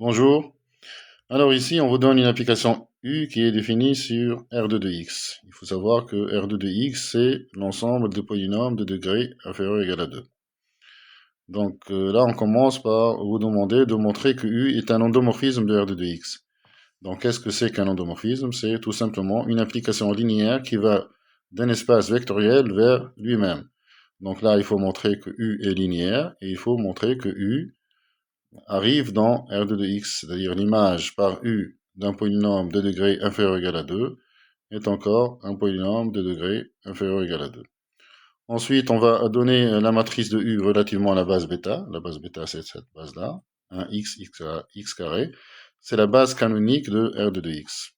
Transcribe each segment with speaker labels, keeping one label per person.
Speaker 1: Bonjour. Alors ici, on vous donne une application U qui est définie sur R2 de x. Il faut savoir que R2 de x, c'est l'ensemble des polynômes de degré inférieur ou égal à 2. Donc là, on commence par vous demander de montrer que U est un endomorphisme de R2 de x. Donc qu'est-ce que c'est qu'un endomorphisme? C'est tout simplement une application linéaire qui va d'un espace vectoriel vers lui-même. Donc là, il faut montrer que U est linéaire et il faut montrer que U arrive dans R2 de x, c'est-à-dire l'image par U d'un polynôme de degré inférieur ou égal à 2 est encore un polynôme de degré inférieur ou égal à 2. Ensuite, on va donner la matrice de U relativement à la base bêta. La base bêta, c'est cette base-là, un x carré. C'est la base canonique de R2 de x.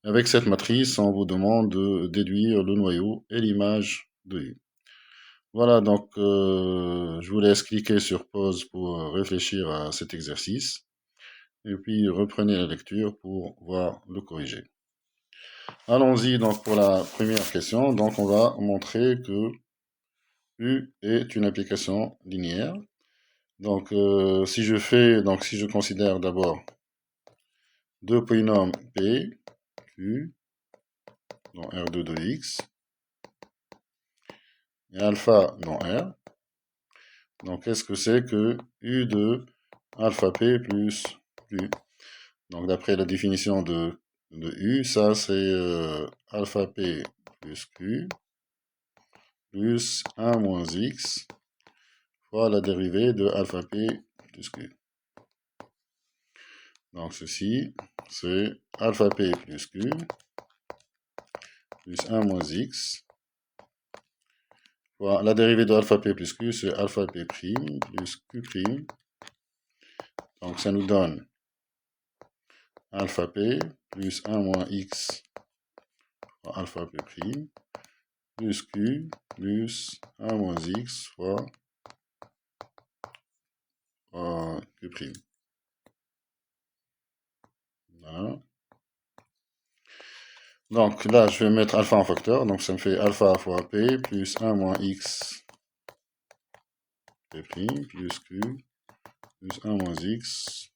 Speaker 1: Avec cette matrice, on vous demande de déduire le noyau et l'image de U. Voilà, donc je vous laisse cliquer sur pause pour réfléchir à cet exercice. Et puis reprenez la lecture pour voir le corriger. Allons-y donc pour la première question. Donc on va montrer que U est une application linéaire. Donc si je considère d'abord deux polynômes P, Q, dans R2 de x, et alpha dans R. Donc qu'est-ce que c'est que U de alpha P plus Q? Donc d'après la définition de U, ça c'est alpha P plus Q plus 1 moins x fois la dérivée de alpha p plus q. Donc ceci, c'est alpha p plus q plus 1 moins x fois la dérivée de alpha p plus q, c'est alpha p' plus q'. Donc ça nous donne alpha p plus 1 moins x fois alpha p' plus q plus 1 moins x fois q'. Voilà. Donc là, je vais mettre alpha en facteur, donc ça me fait alpha fois p plus 1 moins x p' plus q plus 1 moins x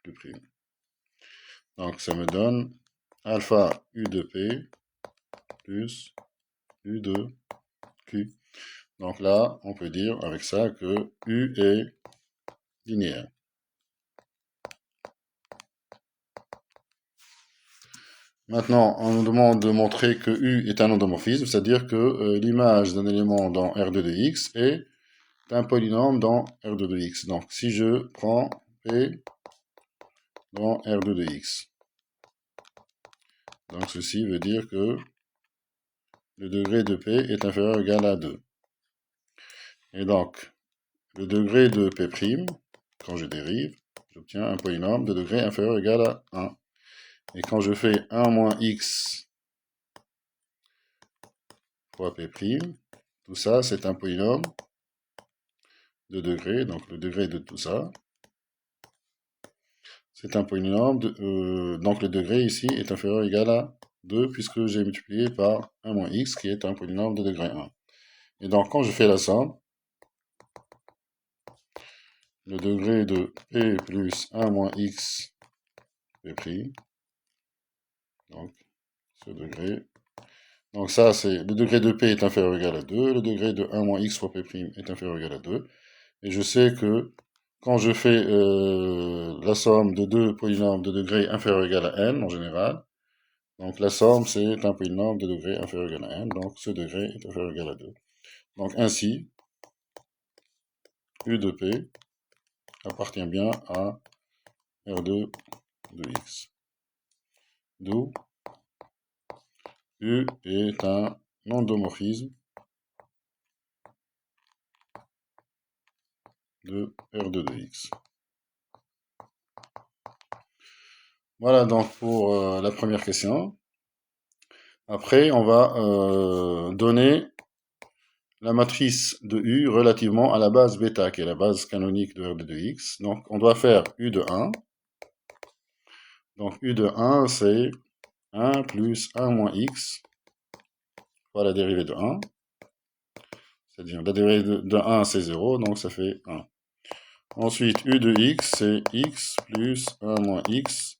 Speaker 1: q'. Donc ça me donne alpha u de p plus u de q. Donc là, on peut dire avec ça que u est linéaire. Maintenant, on nous demande de montrer que U est un endomorphisme, c'est-à-dire que l'image d'un élément dans R2 de x est un polynôme dans R2 de x. Donc, si je prends P dans R2 de x, donc ceci veut dire que le degré de P est inférieur ou égal à 2. Et donc, le degré de P', quand je dérive, j'obtiens un polynôme de degré inférieur ou égal à 1. Et quand je fais 1 moins x fois P', tout ça, c'est un polynôme de degré, donc le degré de tout ça, c'est un polynôme, donc le degré ici est inférieur ou égal à 2, puisque j'ai multiplié par 1 moins x, qui est un polynôme de degré 1. Et donc, quand je fais la somme, le degré de P plus 1 moins x P', donc ce degré. Donc ça, c'est le degré de P est inférieur ou égal à 2, le degré de 1 moins x fois P' est inférieur ou égal à 2. Et je sais que quand je fais la somme de deux polynômes de degré inférieur ou égal à n en général, donc la somme c'est un polynôme de degré inférieur ou égal à n, donc ce degré est inférieur ou égal à 2. Donc ainsi, U de P appartient bien à R2 de x. D'où U est un endomorphisme de R2 de x. Voilà donc pour la première question. Après, on va donner la matrice de U relativement à la base bêta, qui est la base canonique de R2 de x. Donc, on doit faire U de 1. Donc, U de 1, c'est 1 plus 1 moins x fois la dérivée de 1. C'est-à-dire, la dérivée de 1, c'est 0, donc ça fait 1. Ensuite, u de x, c'est x plus 1 moins x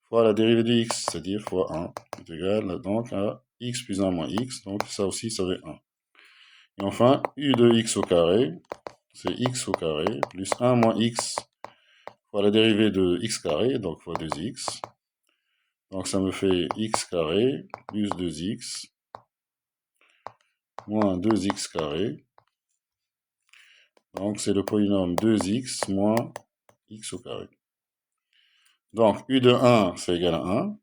Speaker 1: fois la dérivée de x, c'est-à-dire fois 1, est égal donc à x plus 1 moins x, donc ça aussi, ça fait 1. Et enfin, u de x au carré, c'est x au carré, plus 1 moins x fois la dérivée de x carré, donc fois 2x. Donc ça me fait x carré plus 2x moins 2x carré. Donc c'est le polynôme 2x moins x au carré. Donc u de 1, c'est égal à 1.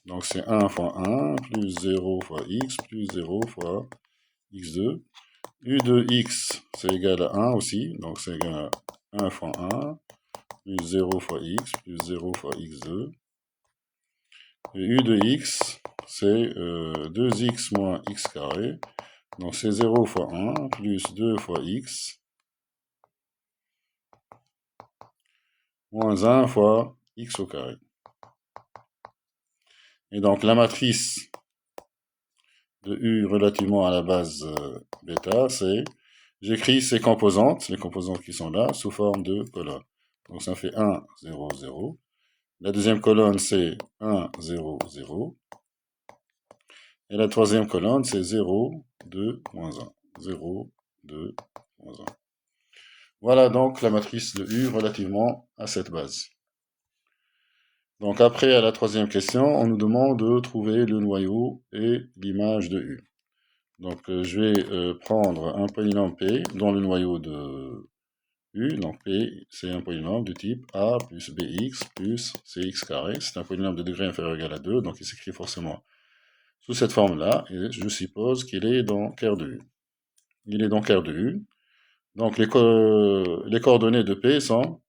Speaker 1: Donc c'est 1 fois 1 plus 0 fois x plus 0 fois x2. U de x, c'est égal à 1 aussi. Donc c'est égal à 1 fois 1 plus 0 fois x plus 0 fois x2. Et u de x, c'est 2x moins x carré. Donc c'est 0 fois 1 plus 2 fois x moins 1 fois x au carré. Et donc la matrice de U relativement à la base bêta, c'est, j'écris ces composantes, les composantes qui sont là, sous forme de colonne. Donc ça fait 1, 0, 0. La deuxième colonne, c'est 1, 0, 0. Et la troisième colonne, c'est 0, 2, moins 1. 0, 2, moins 1. Voilà donc la matrice de U relativement à cette base. Donc après, à la troisième question, on nous demande de trouver le noyau et l'image de U. Donc je vais prendre un polynôme P dans le noyau de U. Donc P, c'est un polynôme du type A plus BX plus CX carré. C'est un polynôme de degré inférieur ou égal à 2, donc il s'écrit forcément sous cette forme-là, et je suppose qu'il est dans R de U. Il est dans R de U. Donc les coordonnées de P sont,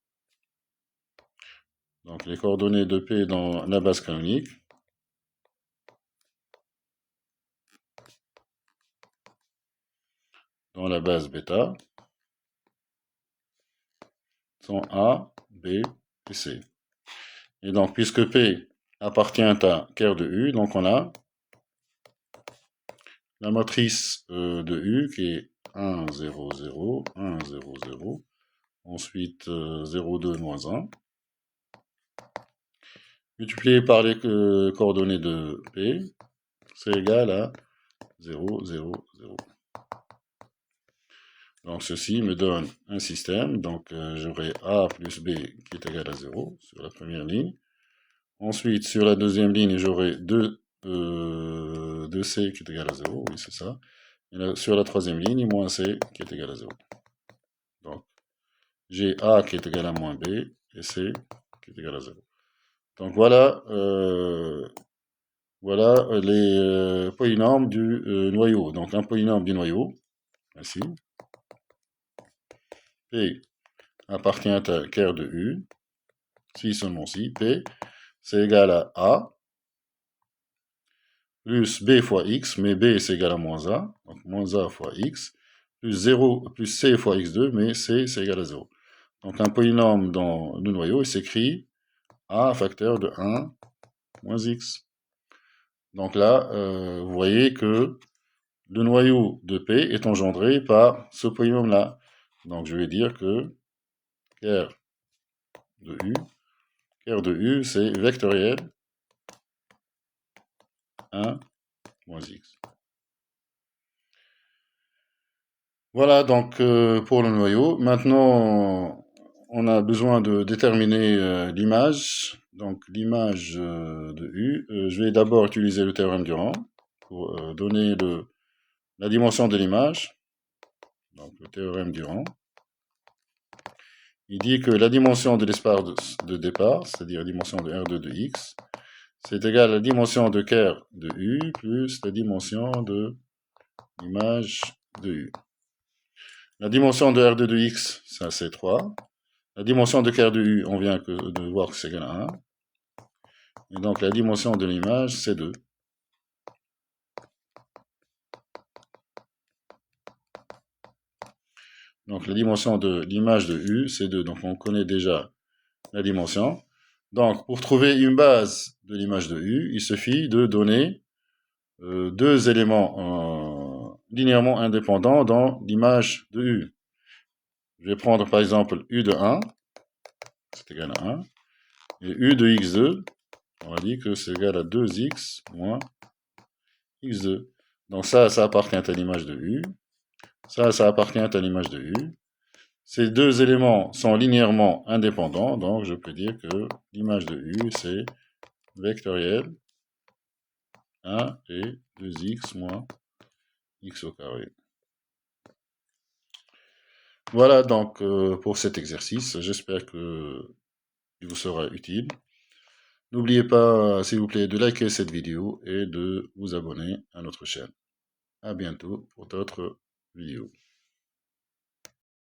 Speaker 1: donc les coordonnées de P dans la base canonique, dans la base bêta, sont A, B et C. Et donc, puisque P appartient à R de U, donc on a la matrice de U qui est 1, 0, 0, 1, 0, 0, ensuite 0, 2, moins 1, multiplié par les coordonnées de P, c'est égal à 0, 0, 0. Donc ceci me donne un système, donc j'aurai A plus B qui est égal à 0 sur la première ligne. Ensuite, sur la deuxième ligne, j'aurai 2C qui est égal à 0, oui c'est ça. Et là, sur la troisième ligne, moins C qui est égal à 0. Donc, j'ai A qui est égal à moins B et C qui est égal à 0. Donc voilà, les polynômes du noyau. Donc un polynôme du noyau, ainsi, P appartient à R de U, si seulement si, P, c'est égal à A, plus B fois X, mais B c'est égal à moins A, donc moins A fois X, plus 0, plus C fois X2, mais C c'est égal à 0. Donc un polynôme dans le noyau, il s'écrit A facteur de 1 moins X. Donc là, vous voyez que le noyau de P est engendré par ce polynôme-là. Donc je vais dire que R de U, c'est vectoriel 1 moins X. Voilà donc pour le noyau. Maintenant, on a besoin de déterminer l'image. Donc l'image de U, je vais d'abord utiliser le théorème Durand pour donner la dimension de l'image. Donc le théorème Durand. Il dit que la dimension de l'espace de départ, c'est-à-dire la dimension de R2 de X, c'est égal à la dimension de R de U plus la dimension de l'image de U. La dimension de R2 de X, ça c'est 3. La dimension de R de U, on vient de voir que c'est égal à 1. Et donc la dimension de l'image, c'est 2. Donc la dimension de l'image de U, c'est 2. Donc on connaît déjà la dimension. Donc pour trouver une base de l'image de U, il suffit de donner deux éléments linéairement indépendants dans l'image de U. je vais prendre par exemple u de 1, c'est égal à 1, et u de x2, on va dire que c'est égal à 2x moins x2. Donc ça appartient à l'image de u, ça appartient à l'image de u. Ces deux éléments sont linéairement indépendants, donc je peux dire que l'image de u, c'est vectoriel 1 et 2x moins x au carré. Voilà donc pour cet exercice, j'espère que il vous sera utile. N'oubliez pas, s'il vous plaît, de liker cette vidéo et de vous abonner à notre chaîne. À bientôt pour d'autres vidéos.